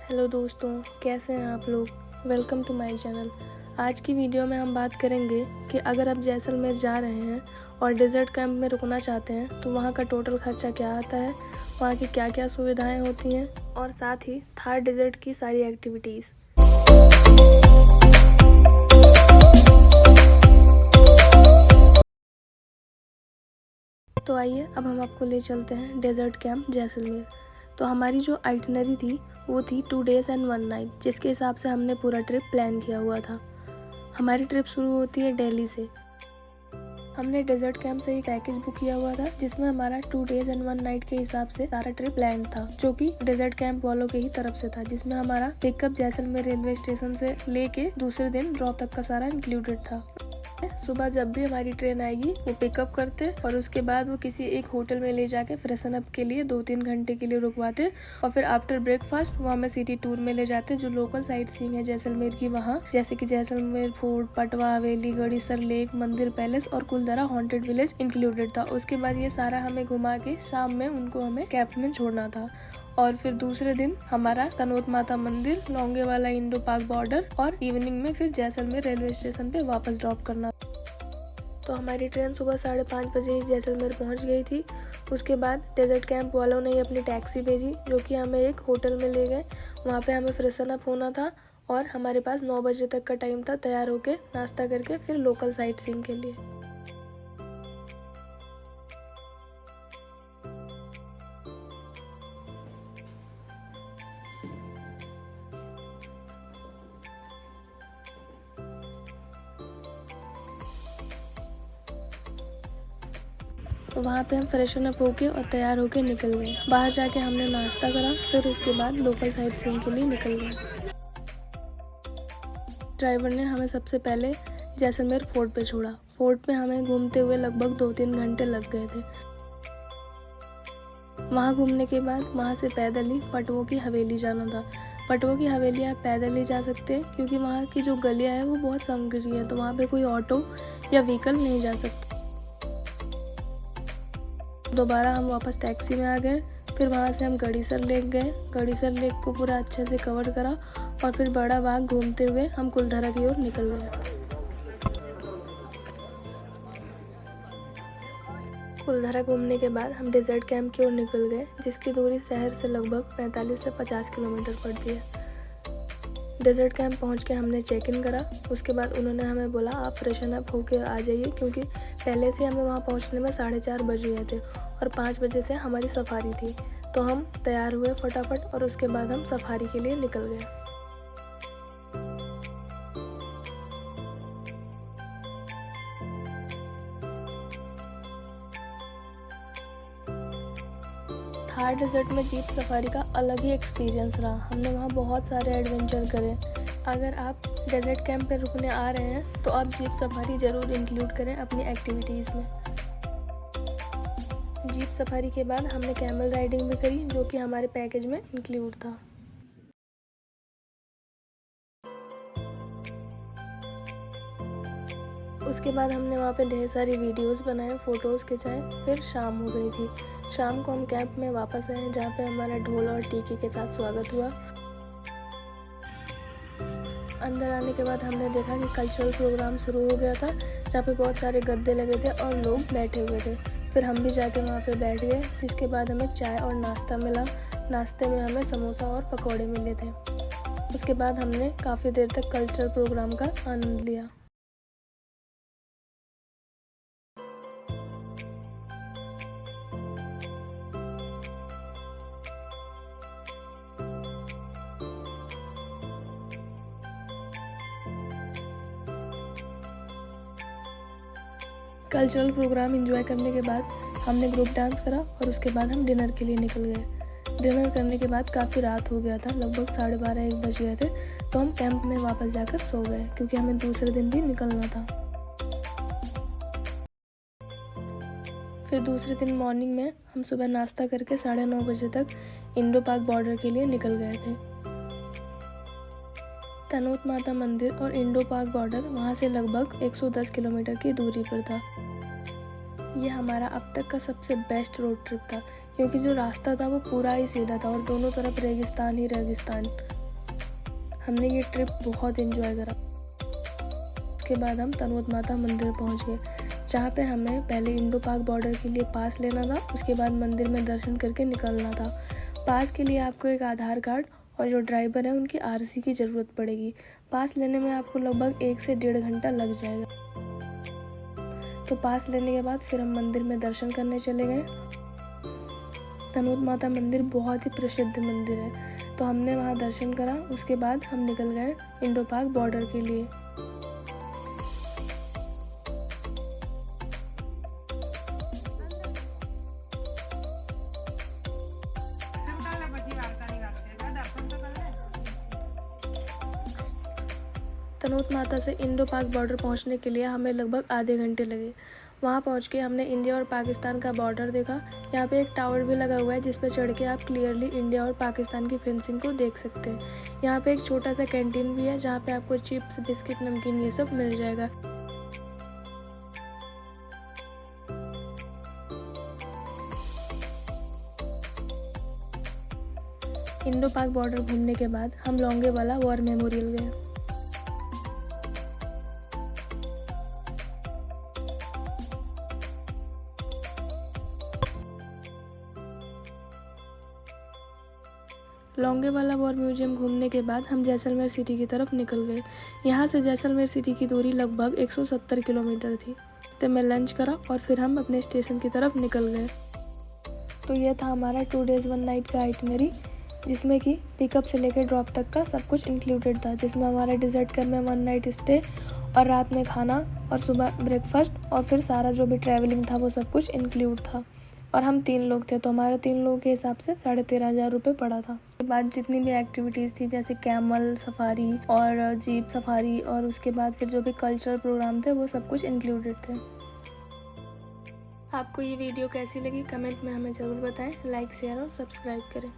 Hello दोस्तों, कैसे हैं आप लोग। Welcome to my channel. आज की वीडियो में हम बात करेंगे कि अगर आप जैसलमेर जा रहे हैं और डेजर्ट कैंप में रुकना चाहते हैं तो वहाँ का टोटल खर्चा क्या आता है, वहाँ की क्या क्या सुविधाएं होती हैं और साथ ही थार डेजर्ट की सारी एक्टिविटीज़। तो आइए अब हम आपको ले चलते हैं डेजर्ट कैंप जैसलमेर। तो हमारी जो आइटिनरी थी वो थी 2 days and 1 night, जिसके हिसाब से हमने पूरा ट्रिप प्लान किया हुआ था। हमारी ट्रिप शुरू होती है दिल्ली से। हमने डेजर्ट कैंप से एक पैकेज बुक किया हुआ था जिसमें हमारा 2 days and 1 night के हिसाब से सारा ट्रिप प्लान था, जो कि डेजर्ट कैंप वालों के ही तरफ से था, जिसमें हमारा पिकअप जैसलमेर रेलवे स्टेशन से लेके दूसरे दिन ड्रॉप तक का सारा इंक्लूडेड था। सुबह जब भी हमारी ट्रेन आएगी वो पिकअप करते और उसके बाद वो किसी एक होटल में ले जाके फ्रेशन अप के लिए 2-3 घंटे के लिए रुकवाते और फिर आफ्टर ब्रेकफास्ट वो हमें सिटी टूर में ले जाते, जो लोकल साइट सीइंग है जैसलमेर की वहाँ, जैसे कि जैसलमेर फोर्ट, पटवा हवेली, गड़ीसर लेक, मंदिर पैलेस और कुलधरा हॉन्टेड विलेज इंक्लूडेड था। उसके बाद ये सारा हमें घुमा के शाम में उनको हमें कैंप में छोड़ना था और फिर दूसरे दिन हमारा तनोत माता मंदिर, लोंगेवाला इंडो पाक बॉर्डर और इवनिंग में फिर जैसलमेर रेलवे स्टेशन पे वापस ड्रॉप करना। तो हमारी ट्रेन सुबह 5:30 बजे ही जैसलमेर पहुंच गई थी। उसके बाद डेजर्ट कैंप वालों ने अपनी टैक्सी भेजी जो कि हमें एक होटल में ले गए। वहाँ पे हमें फ्रेशन अप होना था और हमारे पास 9 बजे तक का टाइम था तैयार होके नाश्ता करके फिर लोकल साइट सीइंग के लिए। तो वहाँ पे हम फ्रेशन अप होके और तैयार होके निकल गए। बाहर जाके हमने नाश्ता करा, फिर उसके बाद लोकल साइट सीइंग के लिए निकल गए। ड्राइवर ने हमें सबसे पहले जैसलमेर फोर्ट पे छोड़ा। फोर्ट में हमें घूमते हुए लगभग 2-3 घंटे लग गए थे। वहाँ घूमने के बाद वहाँ से पैदल ही पटवों की हवेली जाना था। पटवों की हवेली आप पैदल ही जा सकते हैं क्योंकि वहाँ की जो गलियाँ हैं वो बहुत संकरी है, तो वहाँ पे कोई ऑटो या व्हीकल नहीं जा सकता। दोबारा हम वापस टैक्सी में आ गए। फिर वहाँ से हम गड़ीसर लेक गए। गड़ीसर लेक को पूरा अच्छे से कवर करा और फिर बड़ा बाग घूमते हुए हम कुलधरा की ओर निकल गए। कुलधरा घूमने के बाद हम डेजर्ट कैंप की ओर निकल गए, जिसकी दूरी शहर से लगभग 45 से 50 किलोमीटर पड़ती है। डेजर्ट कैंप पहुंच के हमने चेक इन करा। उसके बाद उन्होंने हमें बोला आप फ्रेशन अप होके आ जाइए, क्योंकि पहले से हमें वहां पहुंचने में 4:30 बज गए थे और 5 बजे से हमारी सफारी थी। तो हम तैयार हुए फटाफट और उसके बाद हम सफारी के लिए निकल गए। थार डेजर्ट में जीप सफारी का अलग ही एक्सपीरियंस रहा। हमने वहाँ बहुत सारे एडवेंचर करे। अगर आप डेजर्ट कैंप पे रुकने आ रहे हैं तो आप जीप सफारी ज़रूर इंक्लूड करें अपनी एक्टिविटीज़ में। जीप सफारी के बाद हमने कैमल राइडिंग भी करी, जो कि हमारे पैकेज में इंक्लूड था। उसके बाद हमने वहाँ पे ढेर सारी वीडियोस बनाए, फ़ोटोज़ खिंचाए। फिर शाम हो गई थी। शाम को हम कैंप में वापस आए, जहाँ पे हमारा ढोल और टीके के साथ स्वागत हुआ। अंदर आने के बाद हमने देखा कि कल्चरल प्रोग्राम शुरू हो गया था, जहाँ पे बहुत सारे गद्दे लगे थे और लोग बैठे हुए थे। फिर हम भी जाके वहाँ पे बैठ गए, जिसके बाद हमें चाय और नाश्ता मिला। नाश्ते में हमें समोसा और पकौड़े मिले थे। उसके बाद हमने काफ़ी देर तक कल्चरल प्रोग्राम का आनंद लिया। कल्चरल प्रोग्राम एंजॉय करने के बाद हमने ग्रुप डांस करा और उसके बाद हम डिनर के लिए निकल गए। डिनर करने के बाद काफ़ी रात हो गया था, लगभग 12:30-1 बज गए थे। तो हम कैंप में वापस जाकर सो गए, क्योंकि हमें दूसरे दिन भी निकलना था। फिर दूसरे दिन मॉर्निंग में हम सुबह नाश्ता करके 9:30 बजे तक इंडो पाक बॉर्डर के लिए निकल गए थे। तनोत माता मंदिर और इंडो पाक बॉर्डर वहाँ से लगभग 110 किलोमीटर की दूरी पर था। ये हमारा अब तक का सबसे बेस्ट रोड ट्रिप था, क्योंकि जो रास्ता था वो पूरा ही सीधा था और दोनों तरफ रेगिस्तान ही रेगिस्तान। हमने ये ट्रिप बहुत एंजॉय करा। उसके बाद हम तनोत माता मंदिर पहुंच गए, जहाँ पे हमें पहले इंडो पाक बॉर्डर के लिए पास लेना था। उसके बाद मंदिर में दर्शन करके निकलना था। पास के लिए आपको एक आधार कार्ड और जो ड्राइवर है उनकी आरसी की ज़रूरत पड़ेगी। पास लेने में आपको लगभग 1 से 1.5 घंटा लग जाएगा। तो पास लेने के बाद फिर हम मंदिर में दर्शन करने चले गए। तनोत माता मंदिर बहुत ही प्रसिद्ध मंदिर है, तो हमने वहाँ दर्शन करा। उसके बाद हम निकल गए इंडो पाक बॉर्डर के लिए। तनोत माता से इंडो पाक बॉर्डर पहुंचने के लिए हमें लगभग आधे घंटे लगे। वहां पहुंच के हमने इंडिया और पाकिस्तान का बॉर्डर देखा। यहाँ पे एक टावर भी लगा हुआ है जिस पे चढ़ के आप क्लियरली इंडिया और पाकिस्तान की फेंसिंग को देख सकते हैं। यहाँ पे एक छोटा सा कैंटीन भी है जहाँ पे आपको चिप्स, बिस्किट, नमकीन ये सब मिल जाएगा। इंडो पाक बॉर्डर घूमने के बाद हम लोंगेवाला वॉर मेमोरियल गए। लोंगेवाला वॉर म्यूजियम घूमने के बाद हम जैसलमेर सिटी की तरफ निकल गए। यहाँ से जैसलमेर सिटी की दूरी लगभग 170 किलोमीटर थी। तो मैं लंच करा और फिर हम अपने स्टेशन की तरफ निकल गए। तो यह था हमारा 2 डेज़ 1 नाइट का आइटनरी, जिसमें कि पिकअप से लेकर ड्रॉप तक का सब कुछ इंक्लूडेड था। जिसमें हमारा डेजर्ट कैंप में 1 नाइट स्टे और रात में खाना और सुबह ब्रेकफास्ट और फिर सारा जो भी ट्रैवलिंग था वो सब कुछ इंक्लूड था। और हम 3 लोग थे, तो हमारे 3 लोगों के हिसाब से 13,500 रुपये पड़ा था। उसके बाद जितनी भी एक्टिविटीज़ थी जैसे कैमल सफारी और जीप सफारी और उसके बाद फिर जो भी कल्चरल प्रोग्राम थे वो सब कुछ इंक्लूडेड थे। आपको ये वीडियो कैसी लगी कमेंट में हमें ज़रूर बताएं। लाइक, शेयर और सब्सक्राइब करें।